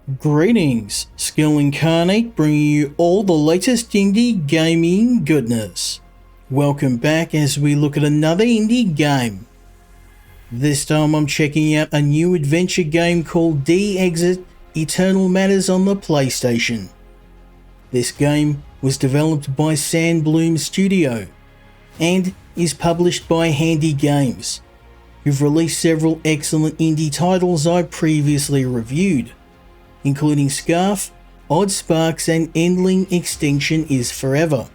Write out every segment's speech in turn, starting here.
Greetings, Skill Incarnate bringing you all the latest indie gaming goodness. Welcome back as we look at another indie game. This time I'm checking out a new adventure game called Extinction Eternal Matters on the PlayStation. This game was developed by Sandbloom Studios and is published by Handy Games, who've released several excellent indie titles I previously reviewed, including Scarf, Oddsparks and Endling Extinction Is Forever.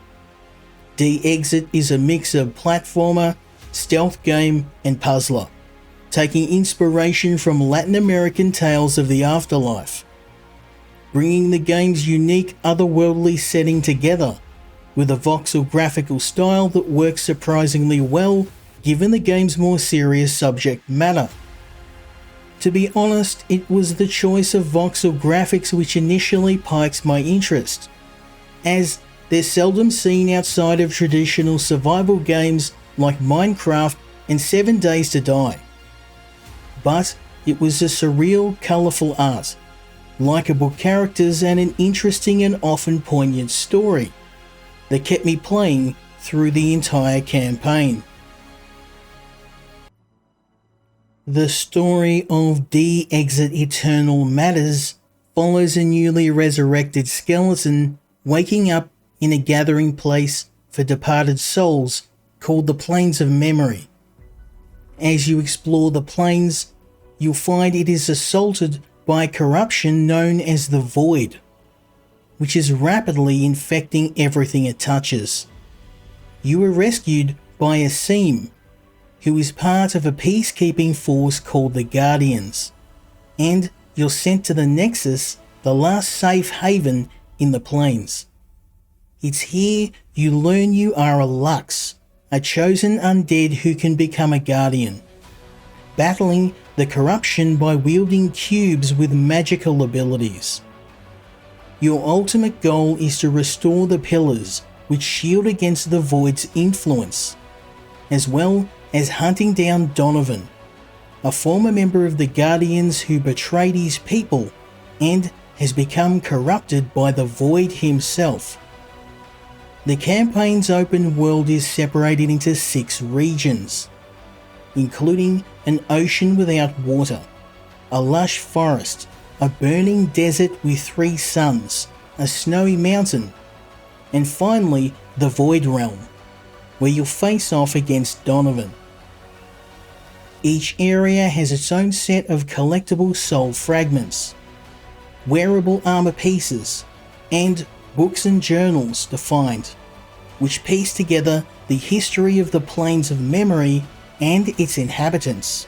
Exit is a mix of platformer, stealth game and puzzler, taking inspiration from Latin American tales of the Afterlife, bringing the game's unique otherworldly setting together with a voxel graphical style that works surprisingly well given the game's more serious subject matter. To be honest, it was the choice of voxel graphics which initially piqued my interest, as they're seldom seen outside of traditional survival games like Minecraft and 7 Days to Die. But it was a surreal, colourful art, likeable characters and an interesting and often poignant story that kept me playing through the entire campaign. The story of Exit Eternal Matters follows a newly resurrected skeleton waking up in a gathering place for departed souls called the Plains of Memory. As you explore the plains, you'll find it is assaulted by corruption known as the Void, which is rapidly infecting everything it touches. You are rescued by a Seam, who is part of a peacekeeping force called the Guardians, and you're sent to the Nexus, the last safe haven in the plains. It's here you learn you are a Lux, a chosen undead who can become a Guardian, battling the corruption by wielding cubes with magical abilities. Your ultimate goal is to restore the pillars which shield against the Void's influence, as well as hunting down Donovan, a former member of the Guardians who betrayed his people and has become corrupted by the Void himself. The campaign's open world is separated into 6 regions, including an ocean without water, a lush forest, a burning desert with 3 suns, a snowy mountain, and finally the Void Realm, where you'll face off against Donovan. Each area has its own set of collectible soul fragments, wearable armor pieces, and books and journals to find, which piece together the history of the Plains of Memory and its inhabitants.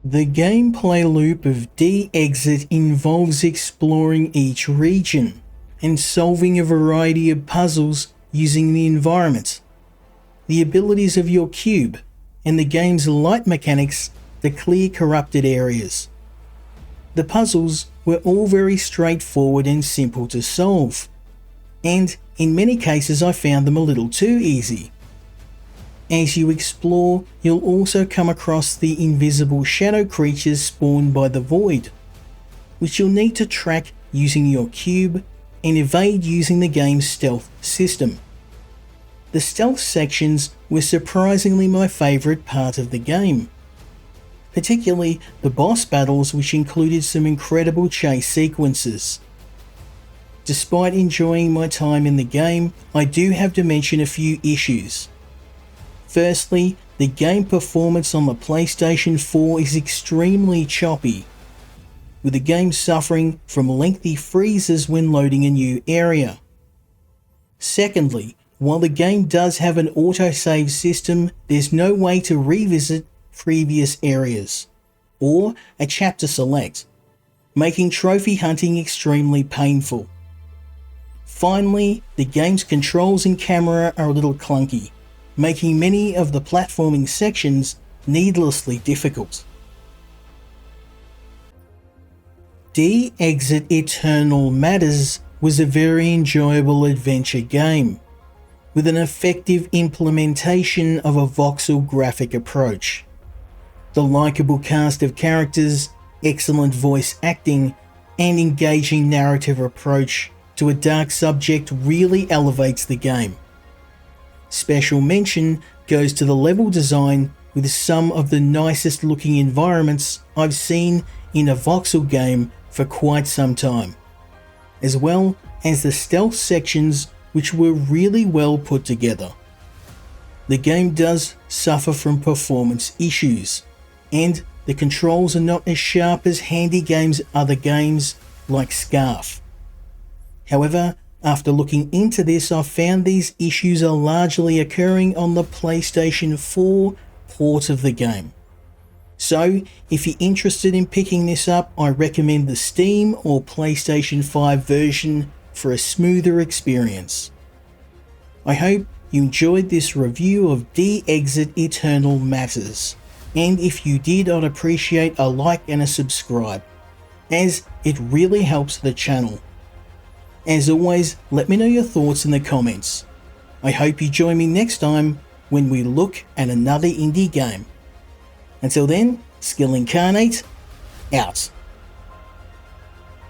The gameplay loop of Exit involves exploring each region and solving a variety of puzzles using the environment, the abilities of your cube, and the game's light mechanics to clear corrupted areas. The puzzles were all very straightforward and simple to solve, and in many cases I found them a little too easy. As you explore, you'll also come across the invisible shadow creatures spawned by the Void, which you'll need to track using your cube and evade using the game's stealth system. The stealth sections were surprisingly my favourite part of the game, particularly the boss battles, which included some incredible chase sequences. Despite enjoying my time in the game, I do have to mention a few issues. Firstly, the game performance on the PlayStation 4 is extremely choppy, with the game suffering from lengthy freezes when loading a new area. Secondly, while the game does have an autosave system, there's no way to revisit previous areas, or a chapter select, making trophy hunting extremely painful. Finally, the game's controls and camera are a little clunky, making many of the platforming sections needlessly difficult. Exit Eternal Matters was a very enjoyable adventure game, with an effective implementation of a voxel graphic approach. The likeable cast of characters excellent voice acting, and engaging narrative approach to a dark subject really elevates the game. Special mention goes to the level design, with some of the nicest looking environments I've seen in a voxel game for quite some time, as well as the stealth sections, which were really well put together. The game does suffer from performance issues, and the controls are not as sharp as Handy Game's other games like Scarf. However, after looking into this, I found these issues are largely occurring on the PlayStation 4 port of the game. So, if you're interested in picking this up, I recommend the Steam or PlayStation 5 version for a smoother experience. I hope you enjoyed this review of De-Exit Eternal Matters, and if you did, I'd appreciate a like and a subscribe, as it really helps the channel. As always, let me know your thoughts in the comments. I hope you join me next time when we look at another indie game. Until then, Skill Incarnate, out.